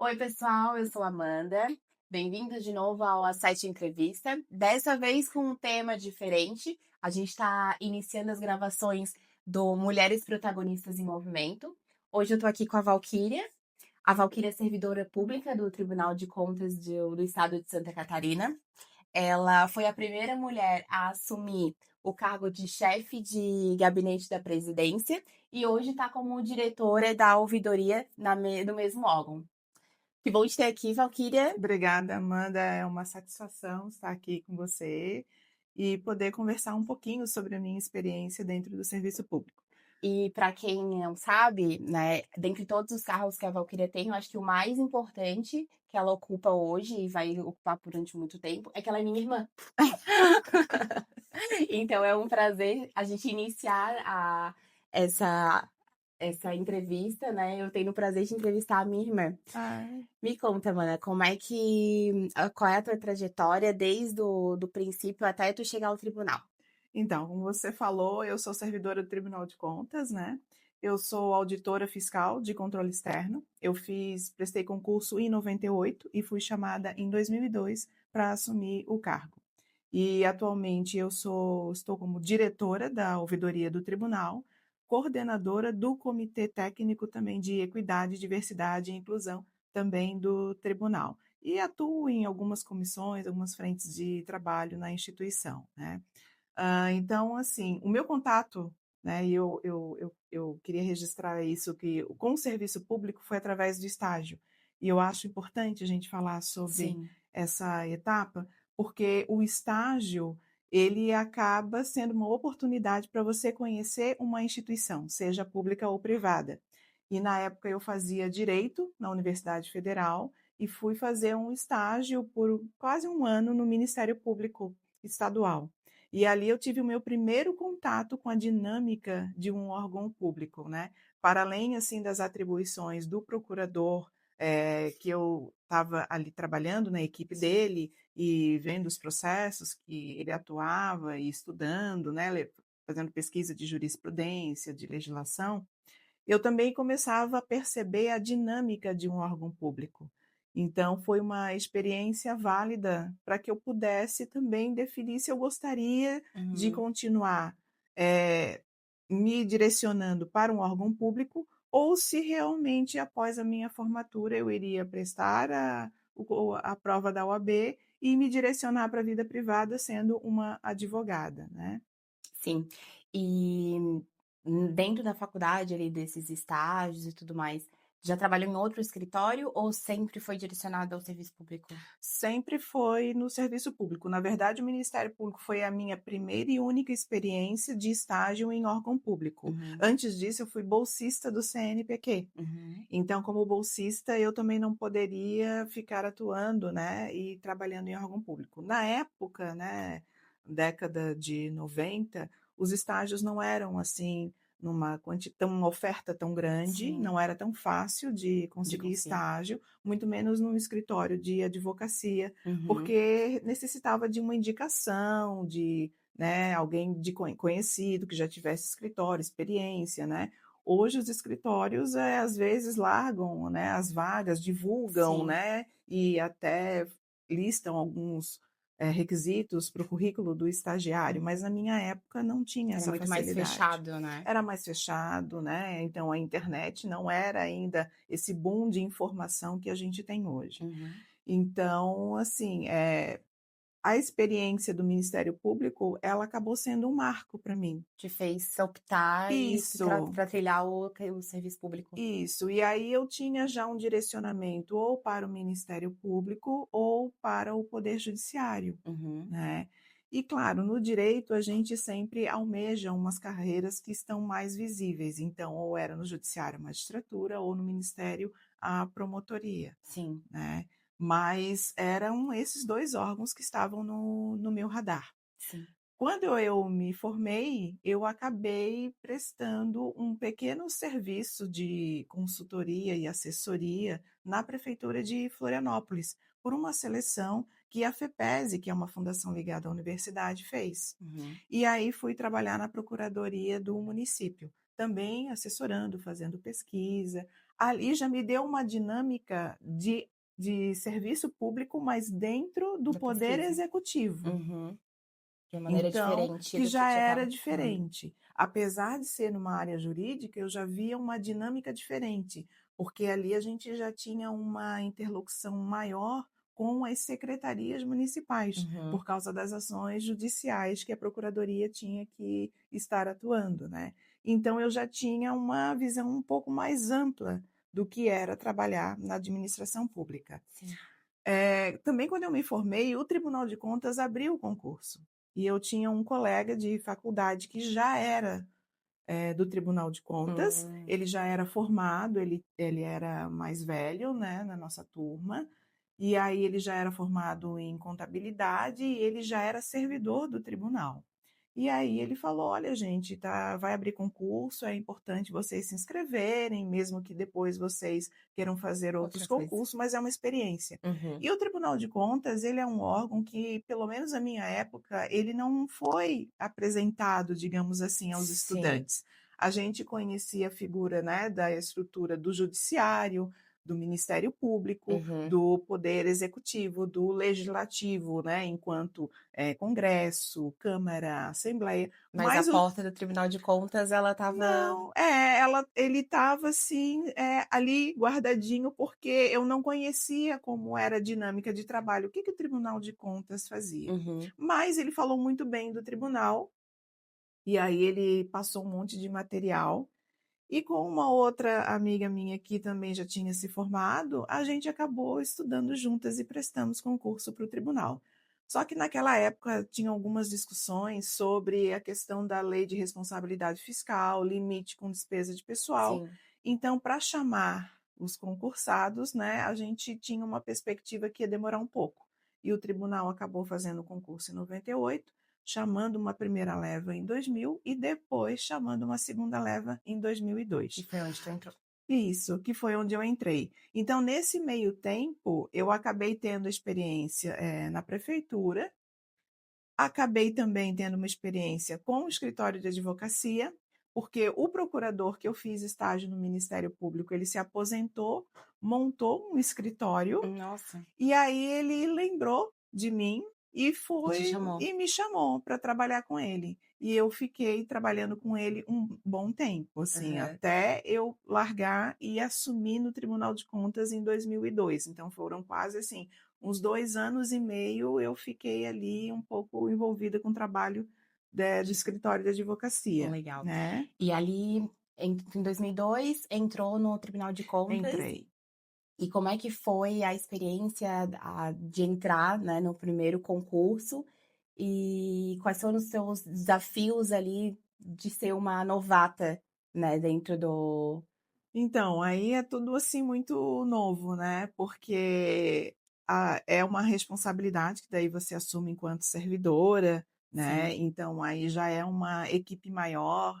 Oi, pessoal, eu sou a Amanda. Bem-vindos de novo ao A7 Entrevista. Dessa vez com um tema diferente. A gente está iniciando as gravações do Mulheres Protagonistas em Movimento. Hoje eu estou aqui com a Valquíria. A Valquíria é servidora pública do Tribunal de Contas do Estado de Santa Catarina. Ela foi a primeira mulher a assumir o cargo de chefe de gabinete da presidência e hoje está como diretora da ouvidoria no mesmo órgão. Que bom te ter aqui, Valquíria. Obrigada, Amanda. É uma satisfação estar aqui com você e poder conversar um pouquinho sobre a minha experiência dentro do serviço público. E para quem não sabe, né, dentre todos os cargos que a Valquíria tem, eu acho que o mais importante que ela ocupa hoje e vai ocupar durante muito tempo é que ela é minha irmã. Então é um prazer a gente iniciar essa, essa entrevista, né? Eu tenho o prazer de entrevistar a minha irmã. Ai, Me conta, mana, qual é a tua trajetória desde do princípio até tu chegar ao tribunal? então, como você falou, eu sou servidora do Tribunal de Contas, né? Eu sou auditora fiscal de controle externo. Prestei concurso em 98 e fui chamada em 2002 para assumir o cargo. E atualmente estou como diretora da ouvidoria do tribunal, coordenadora do Comitê Técnico também de Equidade, Diversidade e Inclusão também do tribunal. E atuo em algumas comissões, algumas frentes de trabalho na instituição, né? Então, assim, o meu contato, né, e eu queria registrar isso, que com o serviço público foi através do estágio. E eu acho importante a gente falar sobre Sim. essa etapa, porque o estágio, ele acaba sendo uma oportunidade para você conhecer uma instituição, seja pública ou privada. E na época eu fazia direito na Universidade Federal e fui fazer um estágio por quase um ano no Ministério Público Estadual. E ali eu tive o meu primeiro contato com a dinâmica de um órgão público, né? Para além assim das atribuições do procurador, que eu estava ali trabalhando na equipe dele e vendo os processos que ele atuava e estudando, né? Fazendo pesquisa de jurisprudência, de legislação, eu também começava a perceber a dinâmica de um órgão público. Então, foi uma experiência válida para que eu pudesse também definir se eu gostaria de Uhum. continuar eh, me direcionando para um órgão público ou se realmente, após a minha formatura, eu iria prestar a prova da OAB e me direcionar para a vida privada sendo uma advogada, né? Sim. E dentro da faculdade ali, desses estágios e tudo mais, já trabalhou em outro escritório ou sempre foi direcionado ao serviço público? Sempre foi no serviço público. Na verdade, o Ministério Público foi a minha primeira e única experiência de estágio em órgão público. Uhum, Antes disso, eu fui bolsista do CNPq. uhum. Então, como bolsista, eu também não poderia ficar atuando, né, e trabalhando em órgão público. Na época, né, década de 90, os estágios não eram assim uma oferta tão grande, Sim, não era tão fácil de de conseguir conseguir. estágio, muito menos num escritório de advocacia, Uhum. porque necessitava de uma indicação, de, né, alguém de conhecido que já tivesse escritório, experiência, né? Hoje os escritórios, às vezes largam, né, as vagas, divulgam, Sim, né, e até listam alguns, requisitos para o currículo do estagiário, mas na minha época não tinha era essa muito mais facilidade. fechado, né? Era mais fechado, né, então a internet não era ainda esse boom de informação que a gente tem hoje. Uhum. Então, assim, a experiência do Ministério Público, ela acabou sendo um marco para mim. Te fez optar e Isso. para trilhar o serviço público. Isso, e aí eu tinha já um direcionamento ou para o Ministério Público ou para o Poder Judiciário, Uhum. né. E claro, no direito a gente sempre almeja umas carreiras que estão mais visíveis, então ou era no Judiciário a magistratura ou no Ministério a promotoria, Sim, né. Mas eram esses 2 órgãos que estavam no meu radar. sim. Quando eu me formei, eu acabei prestando um pequeno serviço de consultoria e assessoria na prefeitura de Florianópolis, por uma seleção que a FEPESE, que é uma fundação ligada à universidade, fez. Uhum. E aí fui trabalhar na procuradoria do município, também assessorando, fazendo pesquisa, ali já me deu uma dinâmica de serviço público, mas dentro do Da poder pesquisa. executivo. Uhum. De uma maneira Então, diferente que do que já já era estava. Uhum. diferente. Apesar de ser numa área jurídica, eu já via uma dinâmica diferente, porque ali a gente já tinha uma interlocução maior com as secretarias municipais, Uhum. por causa das ações judiciais que a procuradoria tinha que estar atuando, né. Então eu já tinha uma visão um pouco mais ampla do que era trabalhar na administração pública. Sim. Também quando eu me formei, o Tribunal de Contas abriu o concurso, e eu tinha um colega de faculdade que já era, do Tribunal de Contas, Hum. ele já era formado, ele era mais velho, né, na nossa turma, e aí ele já era formado em contabilidade e ele já era servidor do tribunal. E aí ele falou: "Olha gente, vai abrir concurso, é importante vocês se inscreverem, mesmo que depois vocês queiram fazer outros Outra coisa. concursos, mas é uma experiência". Uhum. E o Tribunal de Contas, ele é um órgão que, pelo menos na minha época, ele não foi apresentado, digamos assim, aos Sim. estudantes. A gente conhecia a figura, né, da estrutura do judiciário, do Ministério Público, Uhum. do poder executivo, do legislativo, né, enquanto Congresso, Câmara, Assembleia, Mas a mas o porta do Tribunal de Contas, ela estava. não, ele estava assim, ali guardadinho, porque eu não conhecia como era a dinâmica de trabalho, o que o Tribunal de Contas fazia. Uhum. Mas ele falou muito bem do tribunal, e aí ele passou um monte de material, e com uma outra amiga minha que também já tinha se formado, a gente acabou estudando juntas e prestamos concurso para o tribunal. Só que naquela época tinha algumas discussões sobre a questão da lei de responsabilidade fiscal, limite com despesa de pessoal. Sim. Então, para chamar os concursados, né, a gente tinha uma perspectiva que ia demorar um pouco. E o tribunal acabou fazendo o concurso em 98, chamando uma primeira leva em 2000 e depois chamando uma segunda leva em Que 2002. foi onde tu entrou. Isso, que foi onde eu entrei. Então, nesse meio tempo, eu acabei tendo experiência, na prefeitura, acabei também tendo uma experiência com o escritório de advocacia, porque o procurador que eu fiz estágio no Ministério Público, ele se aposentou, montou um escritório Nossa. e aí ele lembrou de mim e E te foi chamou. e me chamou para trabalhar com ele. E eu fiquei trabalhando com ele um bom tempo, assim, Aham. até eu largar e assumir no Tribunal de Contas em 2002. Então foram quase, assim, uns 2 anos e meio eu fiquei ali um pouco envolvida com o trabalho do De escritório de advocacia, legal. né. E ali, em 2002, entrou no Tribunal de Contas. Entrei. E como é que foi a experiência de entrar, né, no primeiro concurso? E quais foram os seus desafios ali de ser uma novata, né, dentro do. Então, aí é tudo, assim, muito novo, né, porque é uma responsabilidade que daí você assume enquanto servidora, né, Sim, então aí já é uma equipe maior.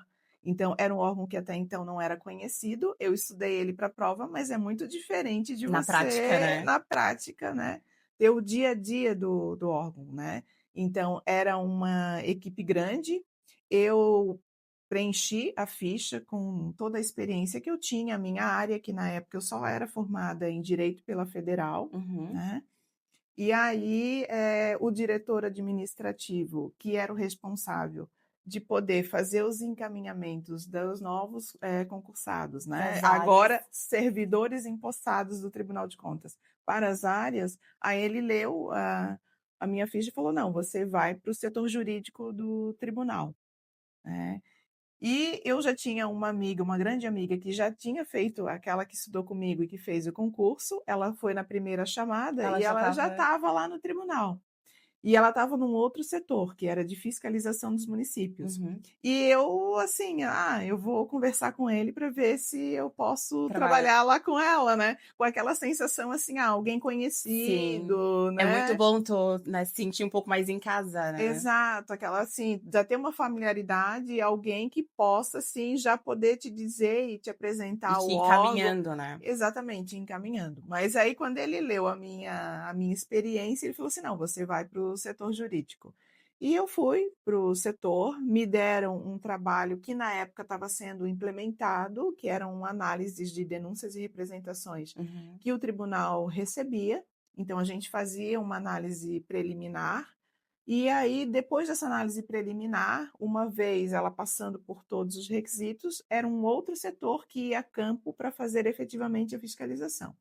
Então era um órgão que até então não era conhecido, eu estudei ele para a prova, mas é muito diferente de na prática, você, né? na prática, né, ter o dia a dia do órgão, né. Então era uma equipe grande, eu preenchi a ficha com toda a experiência que eu tinha, a minha área, que na época eu só era formada em direito pela federal, Uhum. né. E aí, o diretor administrativo, que era o responsável de poder fazer os encaminhamentos dos novos, concursados, Para né, as áreas. agora servidores empossados do Tribunal de Contas, para as áreas, aí ele leu a minha ficha e falou: "Não, você vai para o setor jurídico do tribunal", né. E eu já tinha uma amiga, uma grande amiga, que já tinha feito, aquela que estudou comigo e que fez o concurso, ela foi na primeira chamada Ela e já ela já estava. estava lá no tribunal. E ela estava num outro setor, que era de fiscalização dos municípios. Uhum. E eu, assim, eu vou conversar com ele para ver se eu posso Trabalha. trabalhar lá com ela, né, com aquela sensação, assim, alguém Sim. conhecido, É muito né. bom tu, né, se sentir um pouco mais em casa, né? Exato, aquela assim, já ter uma familiaridade, alguém que possa, assim, já poder te dizer e te E apresentar o te órgão, encaminhando, né? exatamente, encaminhando. Mas aí quando ele leu a minha experiência, ele falou assim: "Não, você vai para o setor jurídico". E eu fui para o setor, me deram um trabalho que na época estava sendo implementado, que eram análises de denúncias e representações Uhum. que o tribunal recebia. Então a gente fazia uma análise preliminar, e aí depois dessa análise preliminar, uma vez ela passando por todos os requisitos, era um outro setor que ia a campo para fazer efetivamente a fiscalização.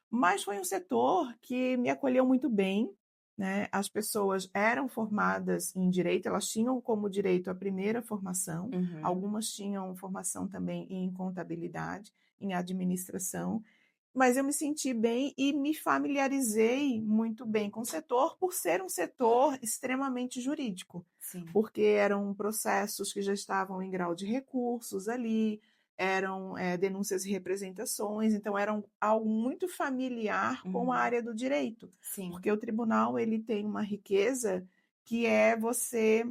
Mas foi um setor que me acolheu muito bem, né, as pessoas eram formadas em direito, elas tinham como direito a primeira formação, Uhum. algumas tinham formação também em contabilidade, em administração, mas eu me senti bem e me familiarizei muito bem com o setor, por ser um setor extremamente jurídico, Sim. porque eram processos que já estavam em grau de recursos ali, eram, denúncias e representações, então eram algo muito familiar com a Uhum. área do direito, Sim. porque o tribunal ele tem uma riqueza que é você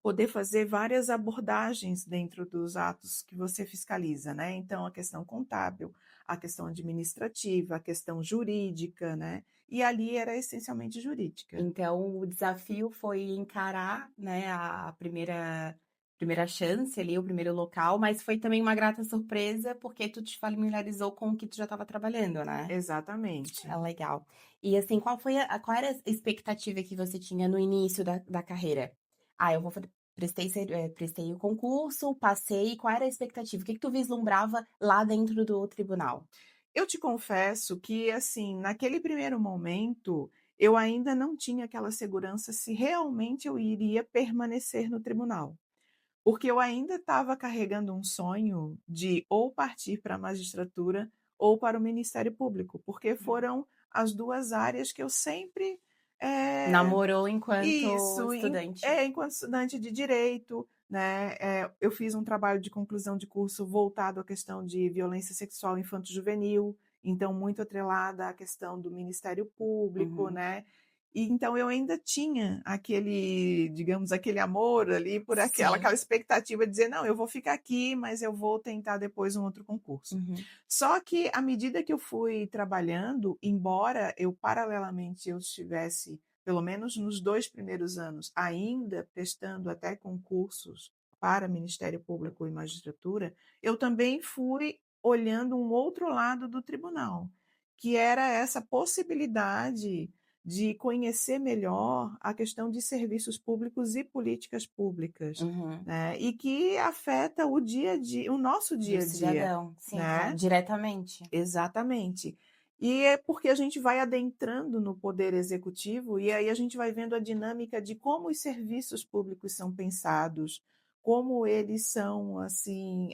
poder fazer várias abordagens dentro dos atos que você fiscaliza, né. Então a questão contábil, a questão administrativa, a questão jurídica, né, e ali era essencialmente jurídica. Então o desafio foi encarar, né, a primeira chance ali, o primeiro local, mas foi também uma grata surpresa, porque tu te familiarizou com o que tu já estava trabalhando, né? É Exatamente. legal. E assim, qual era a expectativa que você tinha no início da carreira? "Ah, eu vou fa prestei o concurso, passei", qual era a expectativa? O que que tu vislumbrava lá dentro do tribunal? Eu te confesso que, assim, naquele primeiro momento, eu ainda não tinha aquela segurança se realmente eu iria permanecer no tribunal. Porque eu ainda estava carregando um sonho de ou partir para a magistratura ou para o Ministério Público, porque Hum. foram as 2 áreas que eu sempre, eh Namorou enquanto isso, estudante. enquanto estudante de direito, né, eu fiz um trabalho de conclusão de curso voltado à questão de violência sexual infanto-juvenil, então muito atrelada à questão do Ministério Público, Uhum. né. E então eu ainda tinha aquele, digamos, aquele amor ali por aquela Sim. expectativa de dizer: "Não, eu vou ficar aqui, mas eu vou tentar depois um outro concurso". Uhum. Só que à medida que eu fui trabalhando, embora eu paralelamente eu estivesse pelo menos nos 2 primeiros anos, ainda prestando até concursos para Ministério Público e magistratura, eu também fui olhando um outro lado do tribunal, que era essa possibilidade de conhecer melhor a questão de serviços públicos e políticas públicas, Uhum. né, e que afeta o dia a dia, o nosso Do dia a dia, cidadão. Sim, claro, né. diretamente. Exatamente. E é porque a gente vai adentrando no poder executivo, e aí a gente vai vendo a dinâmica de como os serviços públicos são pensados, como eles são, assim,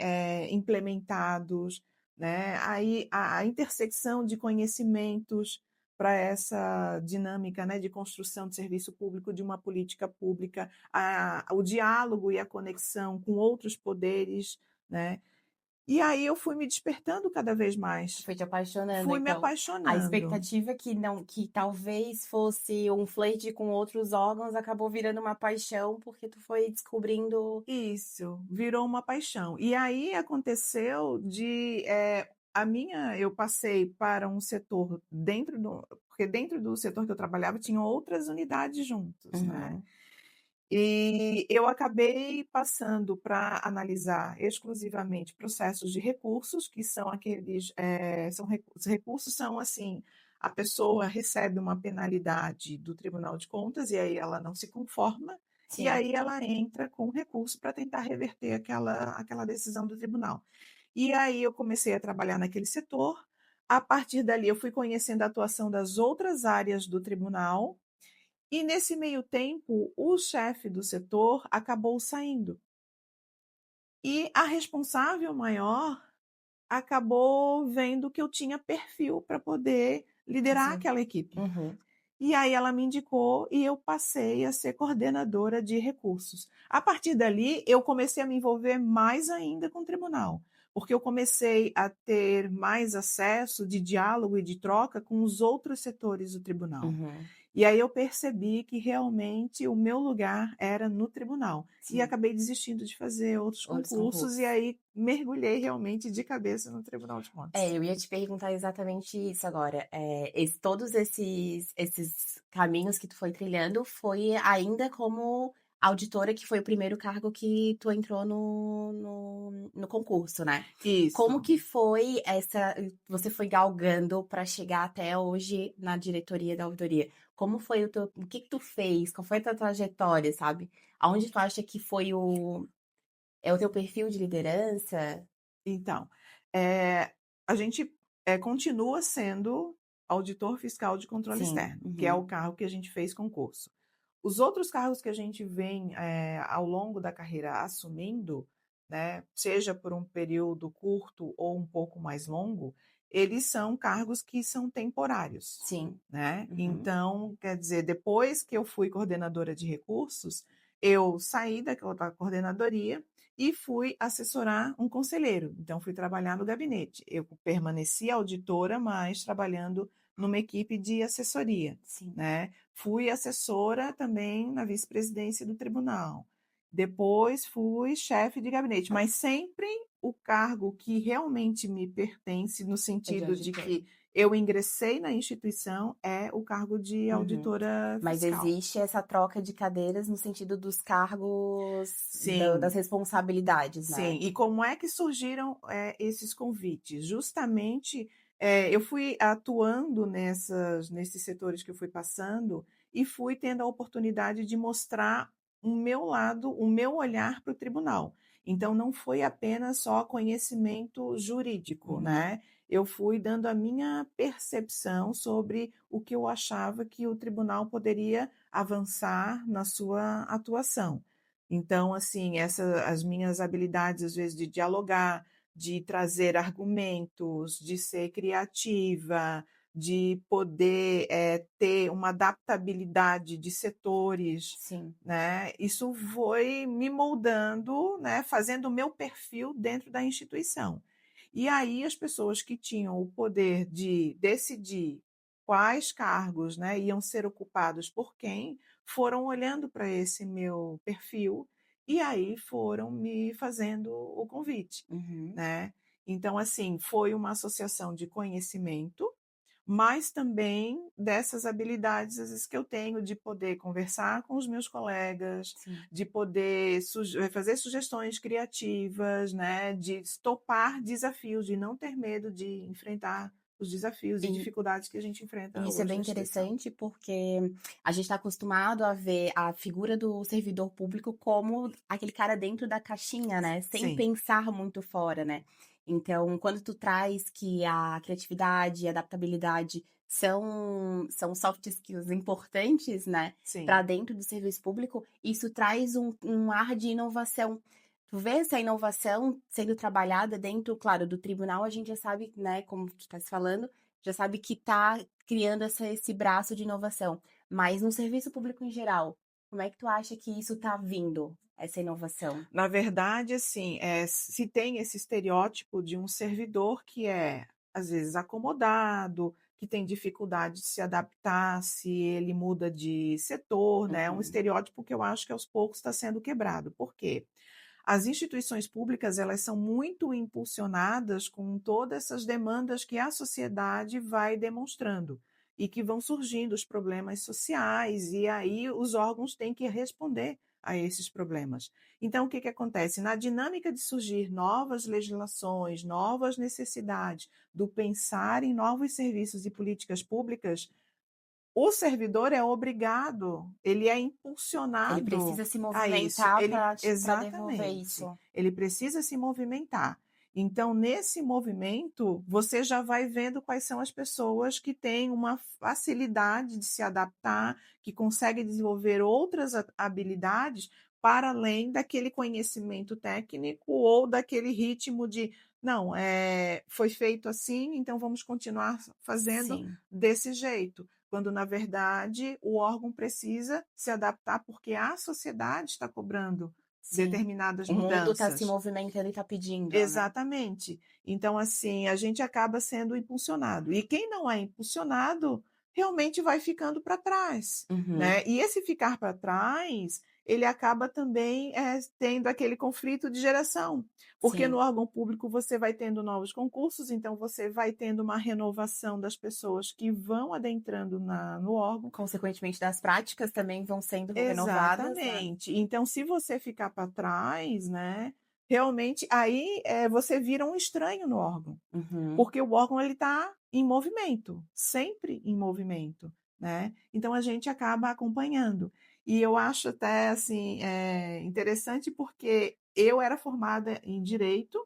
implementados, né, aí a intersecção de conhecimentos para essa dinâmica, né, de construção de serviço público, de uma política pública, o diálogo e a conexão com outros poderes, né. E aí eu fui me despertando cada vez mais. Foi te apaixonando, Fui me então. A apaixonando. expectativa que talvez fosse um flerte com outros órgãos, acabou virando uma paixão, porque tu foi descobrindo. Isso, virou uma paixão. E aí aconteceu de, eu passei para um setor dentro do porque dentro do setor que eu trabalhava tinham outras unidades juntos, né. Uhum. E eu acabei passando para analisar exclusivamente processos de recursos, que são aqueles, os recursos são assim, a pessoa recebe uma penalidade do Tribunal de Contas e aí ela não se conforma, e Sim. aí ela entra com recurso para tentar reverter aquela decisão do tribunal. E aí eu comecei a trabalhar naquele setor, a partir dali eu fui conhecendo a atuação das outras áreas do tribunal, e nesse meio tempo, o chefe do setor acabou saindo. E a responsável maior acabou vendo que eu tinha perfil para poder liderar Sim. aquela equipe. Uhum. E aí ela me indicou e eu passei a ser coordenadora de recursos. A partir dali, eu comecei a me envolver mais ainda com o tribunal, porque eu comecei a ter mais acesso de diálogo e de troca com os outros setores do tribunal. Uhum. E aí eu percebi que realmente o meu lugar era no tribunal. E Sim, acabei desistindo de fazer outros outros concursos e concursos. aí mergulhei realmente de cabeça no Tribunal de É, Contas. eu ia te perguntar exatamente isso agora. Todos esses caminhos que tu foi trilhando foi ainda como auditora, que foi o primeiro cargo que tu entrou no concurso, né? Como Isso. que foi essa? Você foi galgando para chegar até hoje na diretoria da auditoria? Como foi o que que tu fez? Qual foi a tua trajetória, sabe? Aonde tu acha que foi o teu perfil de liderança? Então, a gente, continua sendo auditor fiscal de controle Sim. externo, que é o Uhum. cargo que a gente fez concurso. Os outros cargos que a gente vem, ao longo da carreira assumindo, né, seja por um período curto ou um pouco mais longo, eles são cargos que são temporários, Sim. né. Uhum. Então, quer dizer, depois que eu fui coordenadora de recursos, eu saí daquela coordenadoria e fui assessorar um conselheiro, então fui trabalhar no gabinete. Eu permaneci auditora, mas trabalhando numa equipe de assessoria, Sim. né. Fui assessora também na vice-presidência do tribunal. Depois fui chefe de gabinete, mas sempre o cargo que realmente me pertence, no É de sentido de auditor. que eu ingressei na instituição, é o cargo de Uhum. auditora Mas fiscal. existe essa troca de cadeiras no sentido dos cargos, das Sim. responsabilidades, Sim, né? e como é que surgiram, esses convites? Justamente, eu fui atuando nesses setores que eu fui passando e fui tendo a oportunidade de mostrar o meu lado, o meu olhar para o tribunal. Então não foi apenas só conhecimento jurídico, Uhum. né, eu fui dando a minha percepção sobre o que eu achava que o tribunal poderia avançar na sua atuação. Então, assim, as minhas habilidades, às vezes, de dialogar, de trazer argumentos, de ser criativa, de poder, ter uma adaptabilidade de setores, Sim. né, isso foi me moldando, né, fazendo o meu perfil dentro da instituição. E aí as pessoas que tinham o poder de decidir quais cargos, né, iam ser ocupados por quem, foram olhando para esse meu perfil e aí foram me fazendo o convite, Uhum. né. Então, assim, foi uma associação de conhecimento, mas também dessas habilidades, às vezes, que eu tenho de poder conversar com os meus colegas, Sim. de poder fazer sugestões criativas, né, de topar desafios, de não ter medo de enfrentar os desafios e E dificuldades que a gente enfrenta e isso é hoje bem na instituição. interessante, porque a gente está acostumado a ver a figura do servidor público como aquele cara dentro da caixinha, né, sem Sim, pensar muito fora, né. Então, quando tu traz que a criatividade e a adaptabilidade são soft skills importantes, né, para sim, dentro do serviço público, isso traz um ar de inovação. Tu vê essa inovação sendo trabalhada dentro, claro, do tribunal, a gente já sabe, né, como tu estás falando, já sabe que está criando esse braço de inovação. Mas no serviço público em geral, como é que tu acha que isso está vindo, essa inovação? na verdade, assim, se tem esse estereótipo de um servidor que é, às vezes, acomodado, que tem dificuldade de se adaptar se ele muda de setor, né, é um Uhum. estereótipo que eu acho que aos poucos está sendo quebrado. Por quê? As instituições públicas, elas são muito impulsionadas com todas essas demandas que a sociedade vai demonstrando e que vão surgindo os problemas sociais e aí os órgãos têm que responder a esses problemas. Então, o que que acontece? Na dinâmica de surgir novas legislações, novas necessidades, do pensar em novos serviços e políticas públicas, o servidor é obrigado, ele é Ele impulsionado precisa se a isso. movimentar Ele para devolver exatamente. isso. Ele precisa se movimentar. Então, nesse movimento, você já vai vendo quais são as pessoas que têm uma facilidade de se adaptar, que conseguem desenvolver outras habilidades para além daquele conhecimento técnico ou daquele ritmo de não, foi feito assim, então vamos continuar fazendo Sim. desse jeito, quando na verdade o órgão precisa se adaptar, porque a sociedade está cobrando Sim. determinadas O mundo está se mudanças. movimentando e está pedindo, né. Exatamente. Então, assim, a gente acaba sendo impulsionado. E quem não é impulsionado, realmente vai ficando para trás, Uhum. né. E esse ficar para trás, ele acaba também, tendo aquele conflito de geração, porque no Sim. órgão público você vai tendo novos concursos, então você vai tendo uma renovação das pessoas que vão adentrando no órgão. Consequentemente das práticas também vão sendo renovadas, né. Exatamente. Então, se você ficar para trás, né, realmente aí, você vira um estranho no órgão, Uhum. porque o órgão ele está em movimento, sempre em movimento, né. Então a gente acaba acompanhando. E eu acho até, assim, interessante, porque eu era formada em direito,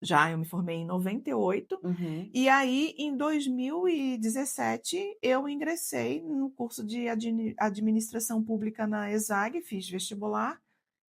já eu me formei em 98, Uhum. e aí em 2017 eu ingressei no curso de administração pública na ESAG, fiz vestibular,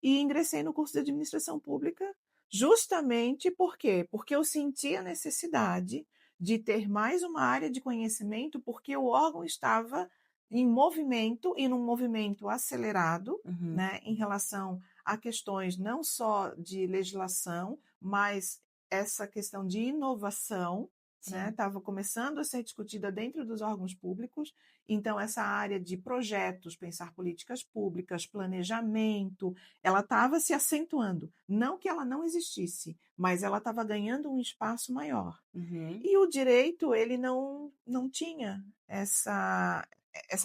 e ingressei no curso de administração pública, justamente por quê? Porque eu senti a necessidade de ter mais uma área de conhecimento, porque o órgão estava em movimento e num movimento acelerado, Uhum. né, em relação a questões não só de legislação, mas essa questão de inovação, né, Sim. estava começando a ser discutida dentro dos órgãos públicos, então essa área de projetos, pensar políticas públicas, planejamento, ela estava se acentuando. Não que ela não existisse, mas ela estava ganhando um espaço maior. Uhum. E o direito, ele não tinha essa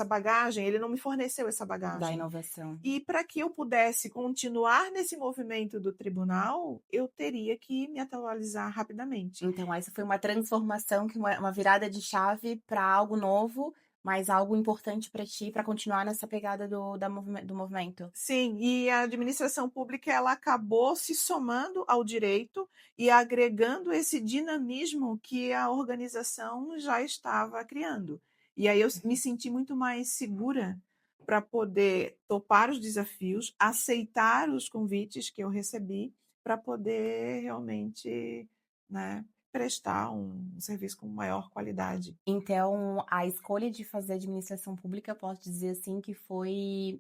bagagem, ele não me forneceu essa Da bagagem. inovação. E para que eu pudesse continuar nesse movimento do tribunal, eu teria que me atualizar rapidamente. Então essa foi uma transformação que uma virada de chave para algo novo, mas algo importante para ti, para continuar nessa pegada do movimento. Sim, e a administração pública ela acabou se somando ao direito e agregando esse dinamismo que a organização já estava criando. E aí eu me senti muito mais segura para poder topar os desafios, aceitar os convites que eu recebi para poder realmente, né, prestar um serviço com maior qualidade. Então, a escolha de fazer administração pública, posso dizer assim que foi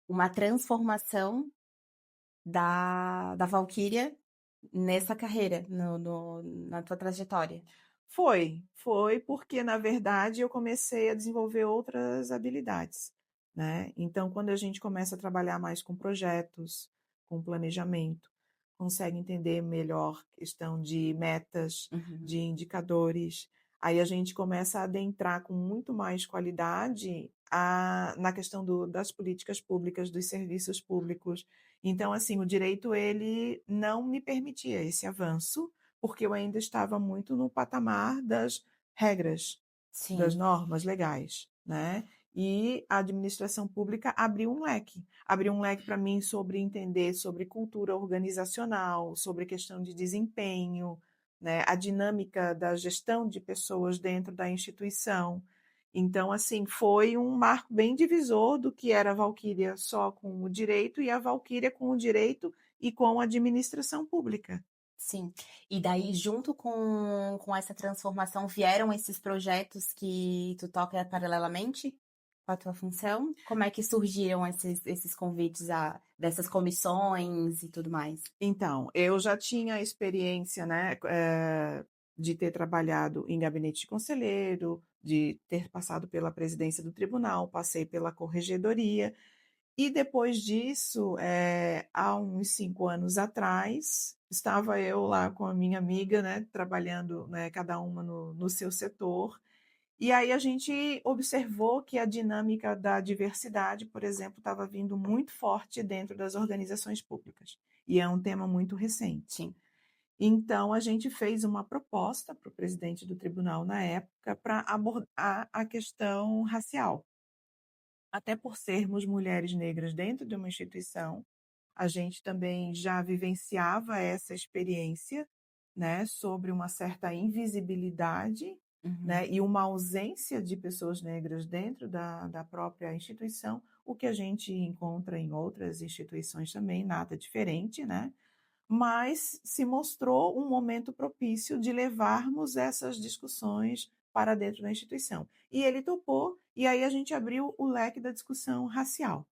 uma transformação da Valquíria nessa carreira, na tua trajetória. Foi porque, na verdade, eu comecei a desenvolver outras habilidades, né. Então, quando a gente começa a trabalhar mais com projetos, com planejamento, consegue entender melhor questão de metas, Uhum. de indicadores, aí a gente começa a adentrar com muito mais qualidade na questão das políticas públicas, dos serviços públicos. Então, assim, o direito ele não me permitia esse avanço, porque eu ainda estava muito no patamar das regras, das Sim, normas legais, né. E a administração pública abriu um leque para mim sobre entender sobre cultura organizacional, sobre questão de desempenho, né, a dinâmica da gestão de pessoas dentro da instituição. Então, assim, foi um marco bem divisor do que era a Valquíria só com o direito e a Valquíria com o direito e com a administração pública. sim. E daí junto com essa transformação vieram esses projetos que tu toca paralelamente com a tua função? Como é que surgiram esses convites dessas comissões e tudo mais? Então, eu já tinha experiência, né, de ter trabalhado em gabinete de conselheiro, de ter passado pela presidência do tribunal, passei pela corregedoria, e depois disso, há uns 5 anos atrás, estava eu lá com a minha amiga, né, trabalhando, né, cada uma no seu setor, e aí a gente observou que a dinâmica da diversidade, por exemplo, estava vindo muito forte dentro das organizações públicas, e é um tema muito recente. Sim. Então a gente fez uma proposta para o presidente do tribunal na época para abordar a questão racial. Até por sermos mulheres negras dentro de uma instituição, a gente também já vivenciava essa experiência, né, sobre uma certa invisibilidade, Uhum. né, e uma ausência de pessoas negras dentro da própria instituição, o que a gente encontra em outras instituições também, nada diferente, né? Mas se mostrou um momento propício de levarmos essas discussões para dentro da instituição. E ele topou, e aí a gente abriu o leque da discussão racial.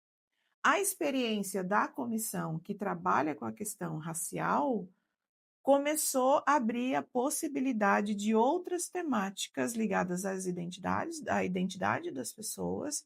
A experiência da comissão que trabalha com a questão racial começou a abrir a possibilidade de outras temáticas ligadas às identidades, à identidade das pessoas,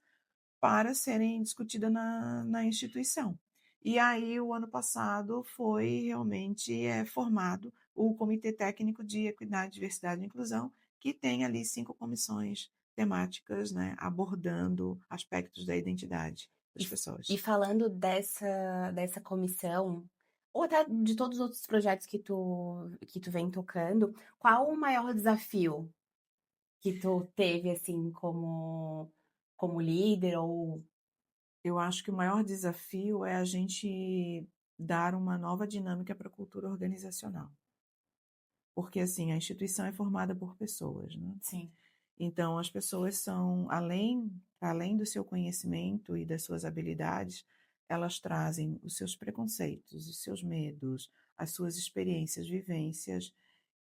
para serem discutidas na instituição. E aí, o ano passado, foi realmente formado o Comitê Técnico de Equidade, Diversidade e Inclusão, que tem ali 5 comissões temáticas, né, abordando aspectos da identidade E das e pessoas. falando dessa comissão, ou até de todos os outros projetos que tu vem tocando, qual o maior desafio que tu teve, assim, como líder ou Eu acho que o maior desafio é a gente dar uma nova dinâmica para a cultura organizacional. Porque, assim, a instituição é formada por pessoas, né? sim. Então, as pessoas são, além do seu conhecimento e das suas habilidades, elas trazem os seus preconceitos, os seus medos, as suas experiências, vivências,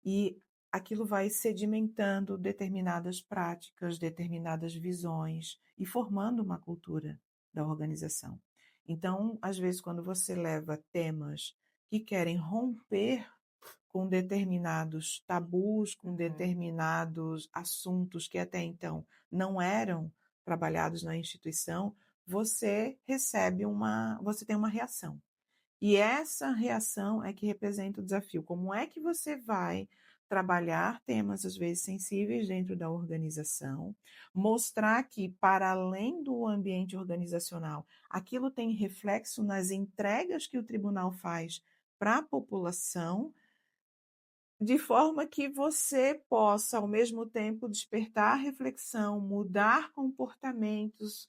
e aquilo vai sedimentando determinadas práticas, determinadas visões e formando uma cultura da organização. Então, às vezes, quando você leva temas que querem romper com determinados tabus, com Uhum. determinados assuntos que até então não eram trabalhados na instituição, você tem uma reação. E essa reação é que representa o desafio. Como é que você vai trabalhar temas, às vezes, sensíveis dentro da organização, mostrar que, para além do ambiente organizacional, aquilo tem reflexo nas entregas que o tribunal faz para a população, de forma que você possa, ao mesmo tempo, despertar reflexão, mudar comportamentos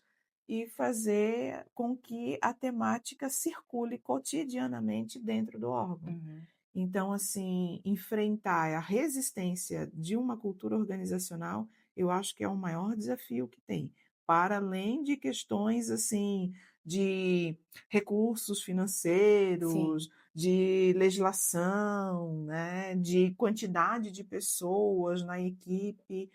e fazer com que a temática circule cotidianamente dentro do órgão. Uhum. Então, assim, enfrentar a resistência de uma cultura organizacional, eu acho que é o maior desafio que tem, para além de questões, assim, de recursos Sim. financeiros, de legislação, né, de quantidade de pessoas na equipe,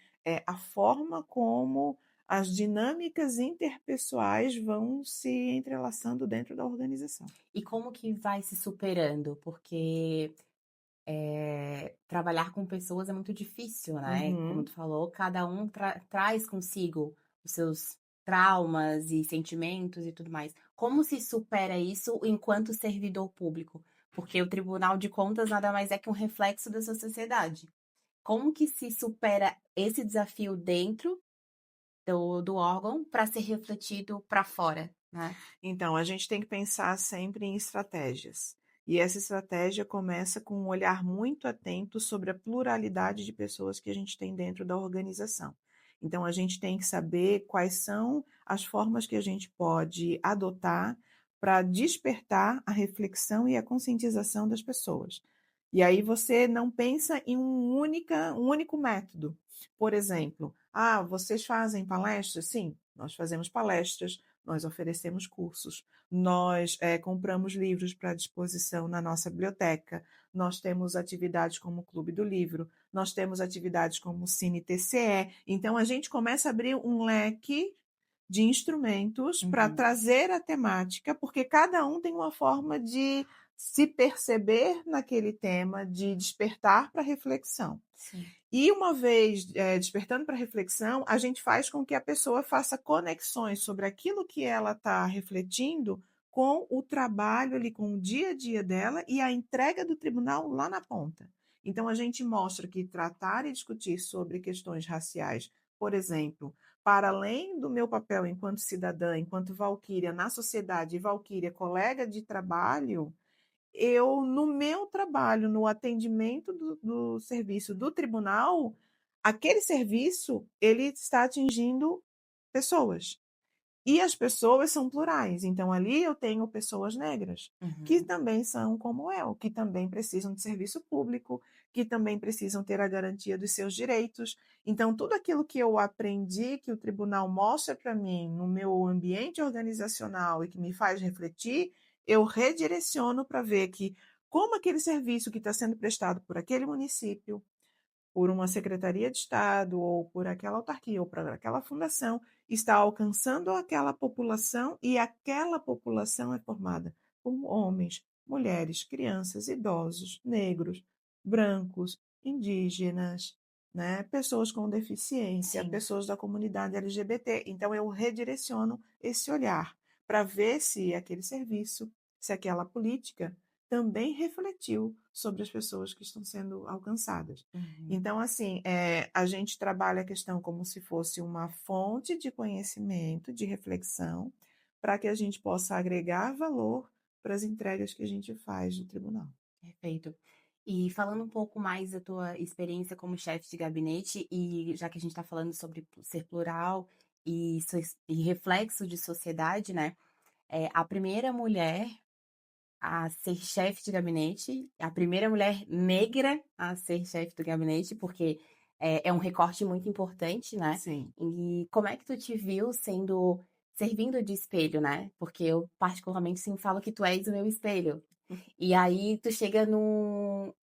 a forma como as dinâmicas interpessoais vão se entrelaçando dentro da organização. E como que vai se superando? Porque, trabalhar com pessoas é muito difícil, né, como Uhum. tu falou, cada um traz consigo os seus traumas e sentimentos e tudo mais. Como se supera isso enquanto servidor público? Porque o Tribunal de Contas nada mais é que um reflexo dessa sociedade. Como que se supera esse desafio dentro do órgão para ser refletido para fora, né? Então, a gente tem que pensar sempre em estratégias. E essa estratégia começa com um olhar muito atento sobre a pluralidade de pessoas que a gente tem dentro da organização. Então, a gente tem que saber quais são as formas que a gente pode adotar para despertar a reflexão e a conscientização das pessoas. E aí você não pensa em um único método. Por exemplo, vocês fazem palestras? Sim, nós fazemos palestras, nós oferecemos cursos, nós compramos livros para disposição na nossa biblioteca, nós temos atividades como o Clube do Livro, nós temos atividades como o Cine TCE. Então, a gente começa a abrir um leque de instrumentos para Uhum. trazer a temática, porque cada um tem uma forma de se perceber naquele tema, de despertar para reflexão. Sim. E uma vez despertando para reflexão, a gente faz com que a pessoa faça conexões sobre aquilo que ela está refletindo com o trabalho ali, com o dia a dia dela e a entrega do tribunal lá na ponta. Então, a gente mostra que tratar e discutir sobre questões raciais, por exemplo, para além do meu papel enquanto cidadã, enquanto valquíria na sociedade e valquíria colega de trabalho, eu, no meu trabalho, no atendimento do serviço do tribunal, aquele serviço, ele está atingindo pessoas. E as pessoas são plurais, então ali eu tenho pessoas negras, que Uhum. também são como eu, que também precisam de serviço público, que também precisam ter a garantia dos seus direitos. Então, tudo aquilo que eu aprendi, que o tribunal mostra para mim no meu ambiente organizacional e que me faz refletir, eu redireciono para ver que como aquele serviço que está sendo prestado por aquele município, por uma secretaria de Estado ou por aquela autarquia ou por aquela fundação, está alcançando aquela população e aquela população é formada por homens, mulheres, crianças, idosos, negros, brancos, indígenas, né, pessoas com deficiência, Sim. pessoas da comunidade LGBT. Então eu redireciono esse olhar para ver se aquele serviço, se aquela política também refletiu sobre as pessoas que estão sendo alcançadas. Uhum. Então, assim, a gente trabalha a questão como se fosse uma fonte de conhecimento, de reflexão, para que a gente possa agregar valor para as entregas que a gente faz no tribunal. Perfeito. E falando um pouco mais da tua experiência como chefe de gabinete, e já que a gente está falando sobre ser plural e reflexo de sociedade, né? A primeira mulher a ser chefe de gabinete, a primeira mulher negra a ser chefe do gabinete, porque é um recorte muito importante, né? Sim. E como é que tu te viu servindo de espelho, né? Porque eu particularmente sempre falo que tu és o meu espelho. E aí tu chega num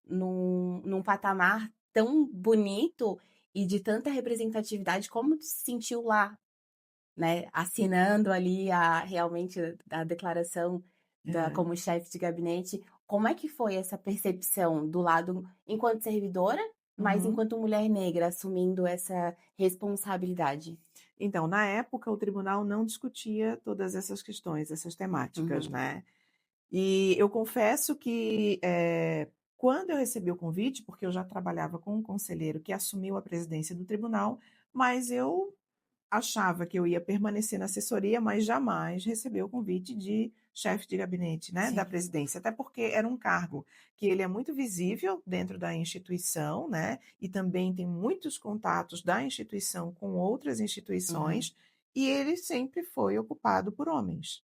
patamar tão bonito e de tanta representatividade, como tu se sentiu lá, né, assinando ali realmente a declaração É. como chefe de gabinete. Como é que foi essa percepção do lado enquanto servidora, mas Uhum. enquanto mulher negra assumindo essa responsabilidade? Então, na época, o tribunal não discutia todas essas questões, essas temáticas, Uhum, né? E eu confesso que, quando eu recebi o convite, porque eu já trabalhava com um conselheiro que assumiu a presidência do tribunal, mas eu achava que eu ia permanecer na assessoria, mas jamais receber o convite de chefe de gabinete, né, da sim. presidência, até porque era um cargo que ele é muito visível dentro da instituição, né, e também tem muitos contatos da instituição com outras Uhum, instituições, e ele sempre foi ocupado por homens.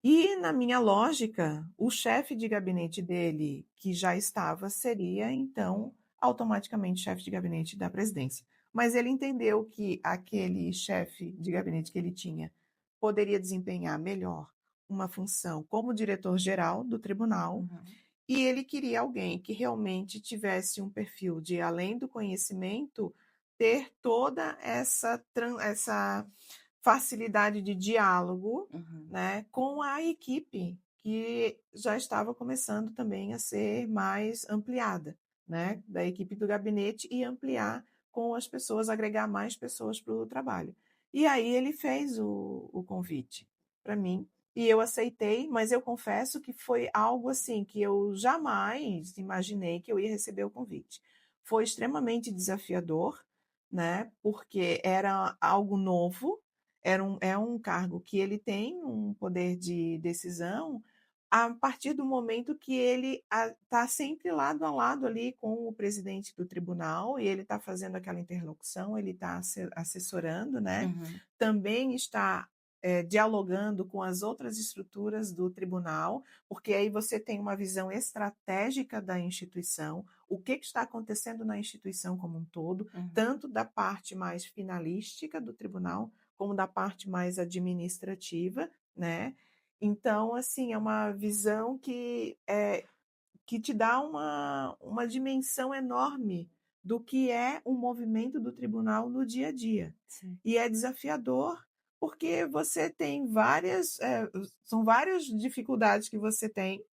E, na minha lógica, o chefe de gabinete dele, que já estava, seria então automaticamente chefe de gabinete da presidência. Mas ele entendeu que aquele chefe de gabinete que ele tinha poderia desempenhar melhor uma função como diretor-geral do tribunal, uhum, e ele queria alguém que realmente tivesse um perfil de, além do conhecimento, ter toda essa facilidade de diálogo, uhum, né, com a equipe que já estava começando também a ser mais ampliada, né, da equipe do gabinete e ampliar com as pessoas, agregar mais pessoas para o trabalho. E aí ele fez o convite para mim e eu aceitei, mas eu confesso que foi algo assim que eu jamais imaginei que eu ia receber o convite. Foi extremamente desafiador, né, porque era algo novo, é um cargo que ele tem um poder de decisão a partir do momento que ele está sempre lado a lado ali com o presidente do tribunal e ele está fazendo aquela interlocução, ele está assessorando, né? uhum, Também está dialogando com as outras estruturas do tribunal, porque aí você tem uma visão estratégica da instituição, o que está acontecendo na instituição como um todo, uhum. tanto da parte mais finalística do tribunal, como da parte mais administrativa, né? Então, assim, é uma visão que te dá uma dimensão enorme do que é o movimento do tribunal no dia a dia. Sim. E é desafiador, porque você tem são várias dificuldades que você tem,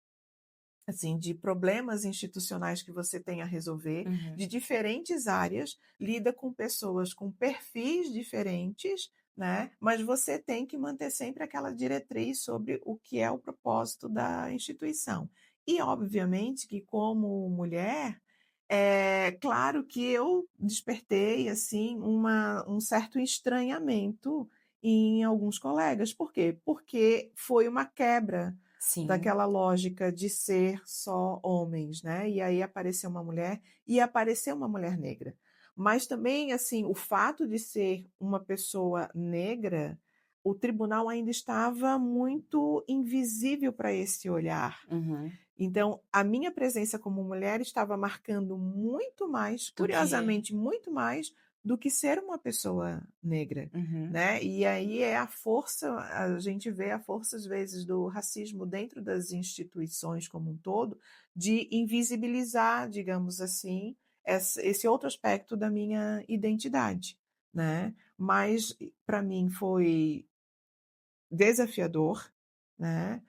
assim, de problemas institucionais que você tem a resolver, Uhum, de diferentes áreas, lida com pessoas com perfis diferentes, né? Mas você tem que manter sempre aquela diretriz sobre o que é o propósito da instituição. E, obviamente, que como mulher, é claro que eu despertei assim um certo estranhamento em alguns colegas. Por quê? Porque foi uma quebra sim. daquela lógica de ser só homens, né, e aí apareceu uma mulher, e apareceu uma mulher negra. Mas também, assim, o fato de ser uma pessoa negra, o tribunal ainda estava muito invisível para esse olhar. Uhum. Então, a minha presença como mulher estava marcando muito mais, Do que curiosamente, muito mais do que ser uma pessoa negra, uhum, né? E aí é a força, a gente vê a força, às vezes, do racismo dentro das instituições como um todo, de invisibilizar, digamos assim, esse outro aspecto da minha identidade, né. Mas para mim foi desafiador, né.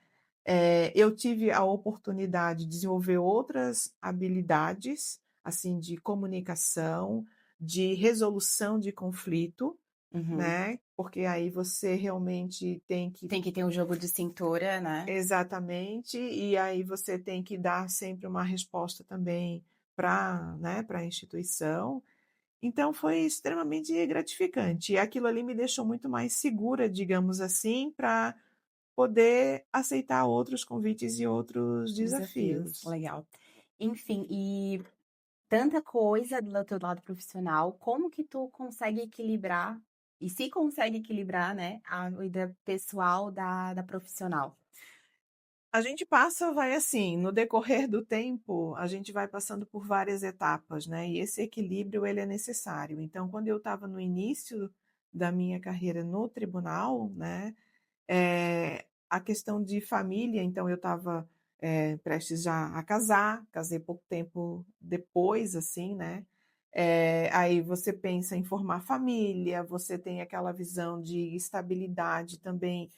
Eu tive a oportunidade de desenvolver outras habilidades, assim, de comunicação, de resolução de conflito, Uhum. né, porque aí você realmente tem que Tem que ter um jogo de cintura, né. exatamente, e aí você tem que dar sempre uma resposta também para, né, para a instituição. Então foi extremamente gratificante, e aquilo ali me deixou muito mais segura, digamos assim, para poder aceitar outros convites e outros Desafios, desafios. legal. Enfim, e tanta coisa do teu lado profissional, como que tu consegue equilibrar, e se consegue equilibrar, né, a vida pessoal da profissional? A gente passa vai assim, no decorrer do tempo, a gente vai passando por várias etapas, né, e esse equilíbrio ele é necessário. Então quando eu estava no início da minha carreira no tribunal, né, a questão de família, então eu estava, prestes já a casar, casei pouco tempo depois, assim, né, aí você pensa em formar família, você tem aquela visão de estabilidade também,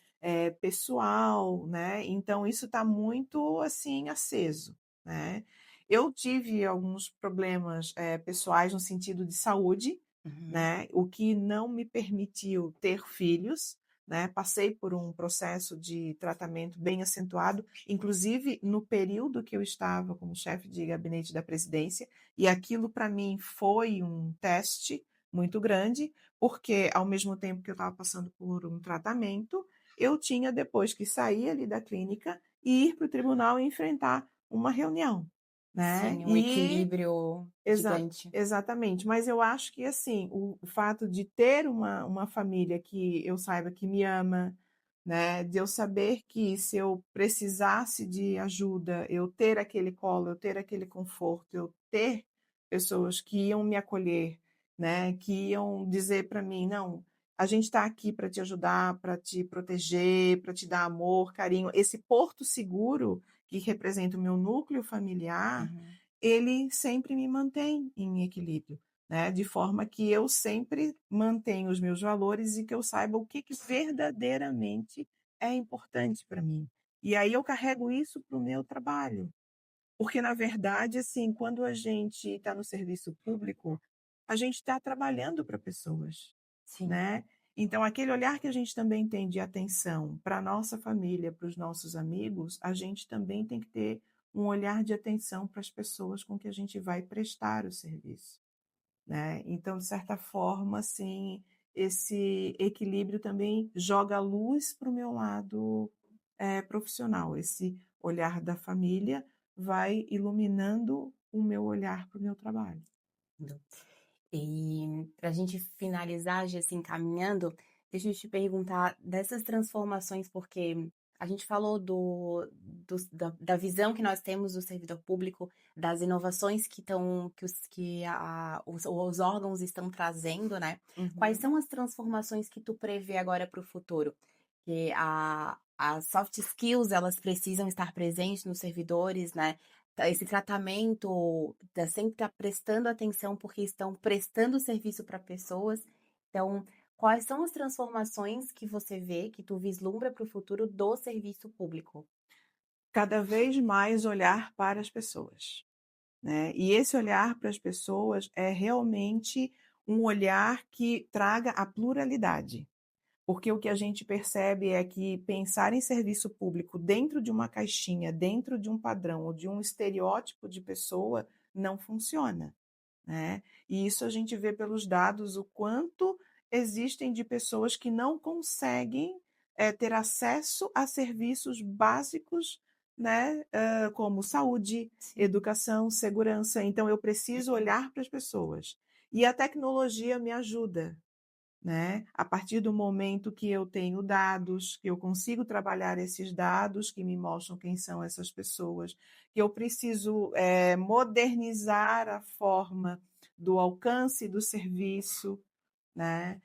pessoal, né, então isso está muito, assim, aceso, né. Eu tive alguns problemas, pessoais no sentido de saúde, Uhum, né, o que não me permitiu ter filhos, né, passei por um processo de tratamento bem acentuado, inclusive no período que eu estava como chefe de gabinete da presidência, e aquilo para mim foi um teste muito grande, porque ao mesmo tempo que eu estava passando por um tratamento, eu tinha depois que sair ali da clínica e ir para o tribunal e enfrentar uma reunião, né. sim, um E equilíbrio Exa gigante. exatamente, mas eu acho que, assim, o fato de ter uma família que eu saiba que me ama, né, de eu saber que se eu precisasse de ajuda, eu ter aquele colo, eu ter aquele conforto, eu ter pessoas que iam me acolher, né, que iam dizer para mim: "Não, a gente está aqui para te ajudar, para te proteger, para te dar amor, carinho", esse porto seguro que representa o meu núcleo familiar, Uhum, ele sempre me mantém em equilíbrio, né, de forma que eu sempre mantenho os meus valores e que eu saiba o que que verdadeiramente é importante para mim. E aí eu carrego isso para o meu trabalho, porque na verdade, assim, quando a gente está no serviço público, a gente está trabalhando para pessoas, sim. né. Então aquele olhar que a gente também tem de atenção para a nossa família, para os nossos amigos, a gente também tem que ter um olhar de atenção para as pessoas com que a gente vai prestar o serviço, né. Então, de certa forma, assim, esse equilíbrio também joga luz para o meu lado, profissional. Esse olhar da família vai iluminando o meu olhar para o meu trabalho. E para a gente finalizar, já assim, encaminhando, deixa eu te perguntar dessas transformações, porque a gente falou da visão que nós temos do servidor público, das inovações que estão, os órgãos estão trazendo, né? Quais Uhum. são as transformações que tu prevê agora para o futuro? Que as soft skills, elas precisam estar presentes nos servidores, né? Esse tratamento sempre estar prestando atenção, porque estão prestando serviço para pessoas. Então, quais são as transformações que você vê, que tu vislumbra para o futuro do serviço público? Cada vez mais olhar para as pessoas, né. E esse olhar para as pessoas é realmente um olhar que traga a pluralidade. Porque o que a gente percebe é que pensar em serviço público dentro de uma caixinha, dentro de um padrão ou de um estereótipo de pessoa não funciona, né. E isso a gente vê pelos dados o quanto existem de pessoas que não conseguem, ter acesso a serviços básicos, né, como saúde, Sim. educação, segurança. Então eu preciso olhar para as pessoas. E a tecnologia me ajuda, né, a partir do momento que eu tenho dados, que eu consigo trabalhar esses dados que me mostram quem são essas pessoas, que eu preciso, modernizar a forma do alcance do serviço, né,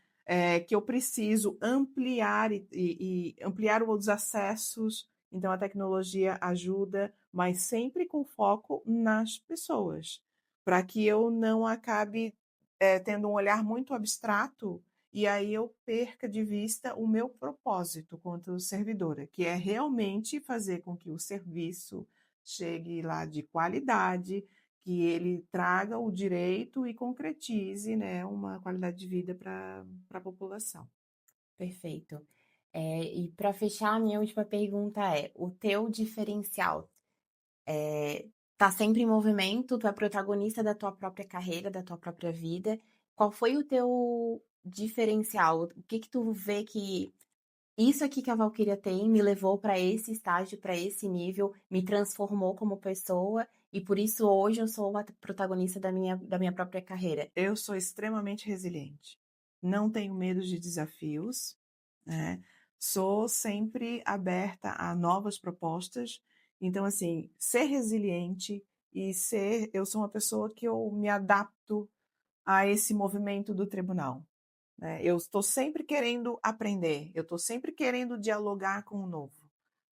que eu preciso ampliar e ampliar os acessos, então a tecnologia ajuda, mas sempre com foco nas pessoas. para que eu não acabe, tendo um olhar muito abstrato, e aí eu perca de vista o meu propósito quanto servidora, que é realmente fazer com que o serviço chegue lá de qualidade, que ele traga o direito e concretize, né, uma qualidade de vida para a população. Perfeito. E para fechar, a minha última pergunta é: o teu diferencial tá sempre em movimento, tu é protagonista da tua própria carreira, da tua própria vida. Qual foi o teu diferencial? O que que tu vê que isso aqui que a Valkyria tem me levou para esse estágio, para esse nível, me transformou como pessoa e por isso hoje eu sou a protagonista da minha própria carreira? Eu sou extremamente resiliente, não tenho medo de desafios, né, sou sempre aberta a novas propostas, então, assim, ser resiliente e ser eu sou uma pessoa que eu me adapto a esse movimento do tribunal, né, eu estou sempre querendo aprender, eu estou sempre querendo dialogar com o novo,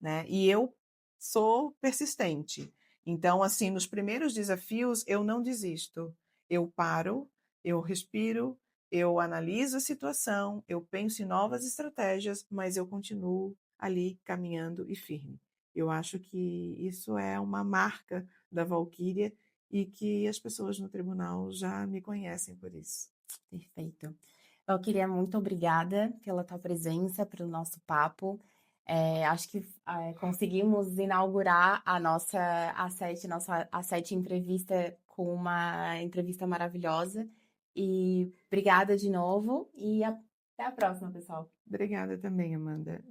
né, e eu sou persistente. Então, assim, nos primeiros desafios eu não desisto, eu paro, eu respiro, eu analiso a situação, eu penso em novas estratégias, mas eu continuo ali caminhando e firme. Eu acho que isso é uma marca da Valquíria e que as pessoas no tribunal já me conhecem por isso. Perfeito. Valquíria, muito obrigada pela tua presença, pelo nosso papo. Acho que conseguimos inaugurar a sete entrevista com uma entrevista maravilhosa. E obrigada de novo e até a próxima, pessoal. Obrigada também, Amanda.